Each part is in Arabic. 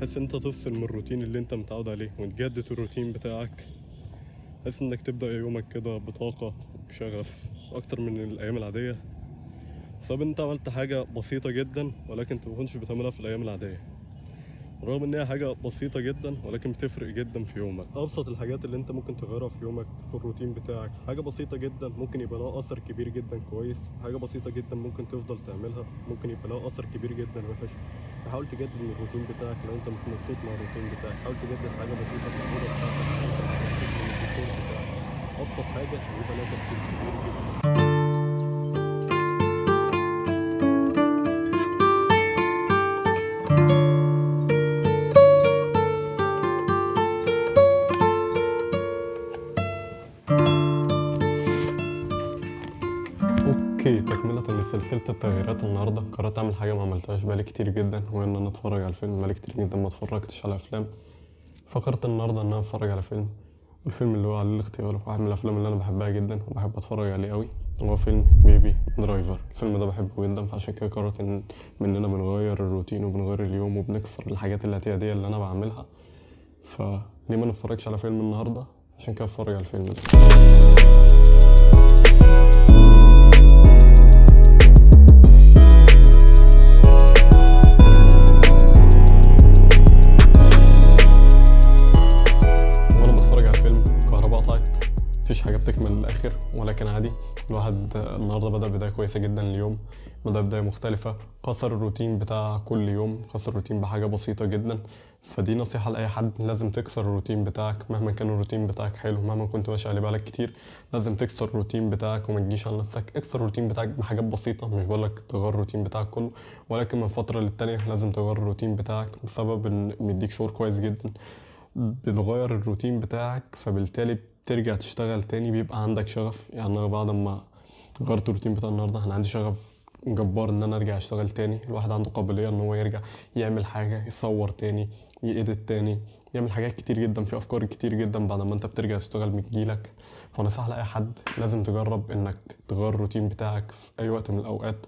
بحيث انت تفصل من الروتين اللي انت متعود عليه وتجدد الروتين بتاعك، بحيث انك تبدأ يومك كده بطاقة وبشغف اكتر من الايام العادية. بسبب انت عملت حاجة بسيطة جدا ولكن انت مكنتش بتعملها في الايام العادية، رغم ان هي حاجة بسيطة جدا ولكن بتفرق جدا في يومك. ابسط الحاجات اللي انت ممكن تغيرها في يومك في الروتين بتاعك حاجة بسيطة جدا ممكن يبقى لها اثر كبير جدا كويس، حاجة بسيطة جدا ممكن تفضل تعملها ممكن يبقى لها اثر كبير جدا وحش. فحاول تجدد من الروتين بتاعك. لو انت مش مبسوط مع الروتين بتاعك حاول تجدد حاجة بسيطة في الأوضة بتاعتك. لو انت مش مبسوط من الديكور بتاعك ابسط حاجة بيبقى لها تأثير كبير جدا. اوكي، تكملة لسلسلة التغييرات، النهاردة قررت اعمل حاجة ما عملتهاش بقالي كتير جدا، وهي ان انا اتفرج على الفيلم. بقالي كتير جدا ما اتفرجتش على افلام، فكرت النهاردة ان انا اتفرج على فيلم. الفيلم اللي هو على الاختيار واحد من الافلام اللي انا بحبها جدا وبحب اتفرج عليه قوي، هو فيلم بيبي درايفر. الفيلم ده بحبه جدا، فعشان كده قررت ان مننا بنغير الروتين وبنغير اليوم وبنكسر الحاجات الاعتيادية اللي انا بعملها. فليه ما نتفرجش على فيلم النهاردة؟ عشان كده اتفرج على الفيلم ده. مفيش حاجة بتكمل للآخر، ولكن عادي. الواحد النهاردة بدأ بداية كويسة جدا اليوم، بدأ بداية مختلفة، كسر الروتين بتاع كل يوم، كسر الروتين بحاجة بسيطة جدا. فدي نصيحة لأي حد، لازم تكسر الروتين بتاعك مهما كان الروتين بتاعك حلو، مهما كنت ماشي عليه بقالك كتير لازم تكسر الروتين بتاعك وما تجيش على نفسك. اكسر الروتين بتاعك بحاجات بسيطة، مش بقولك تغير الروتين بتاعك كله، ولكن من فترة للتانية لازم تغير الروتين بتاعك، بسبب ان بيديك شعور كويس جدا. بتغير الروتين بتاعك فبالتالي ترجع تشتغل تاني، بيبقى عندك شغف. يعني انا بعد ما غيرت الروتين بتاع النهارده انا عندي شغف جبار ان انا ارجع اشتغل تاني. الواحد عنده قابليه ان هو يرجع يعمل حاجه، يصور تاني، يedit تاني، يعمل حاجات كتير جدا، في افكار كتير جدا بعد ما انت بترجع تشتغل بتجيلك. فنصيحه لاي حد، لازم تجرب انك تغير الروتين بتاعك في اي وقت من الاوقات.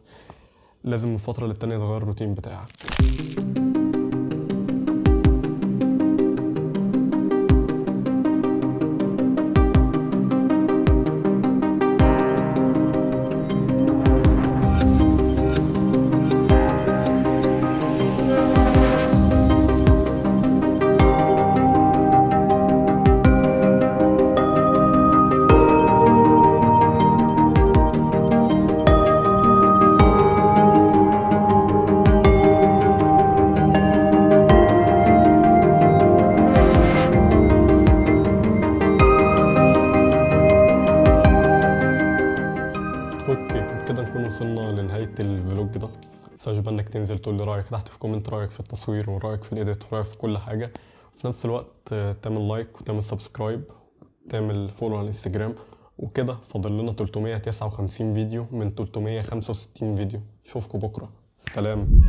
لازم من فتره للتانيه تغير الروتين بتاعك. اوكي، وبكده نكون وصلنا لنهاية الفلوج ده. متنساش بقى انك تنزل تقول لي رايك تحت في كومنت، رايك في التصوير ورايك في الايديت ورايك في كل حاجة. وفي نفس الوقت تعمل لايك وتعمل سبسكرايب وتعمل فولو على الانستجرام. وكده فاضل لنا 359 فيديو من 365 فيديو. اشوفكم بكرة، سلام.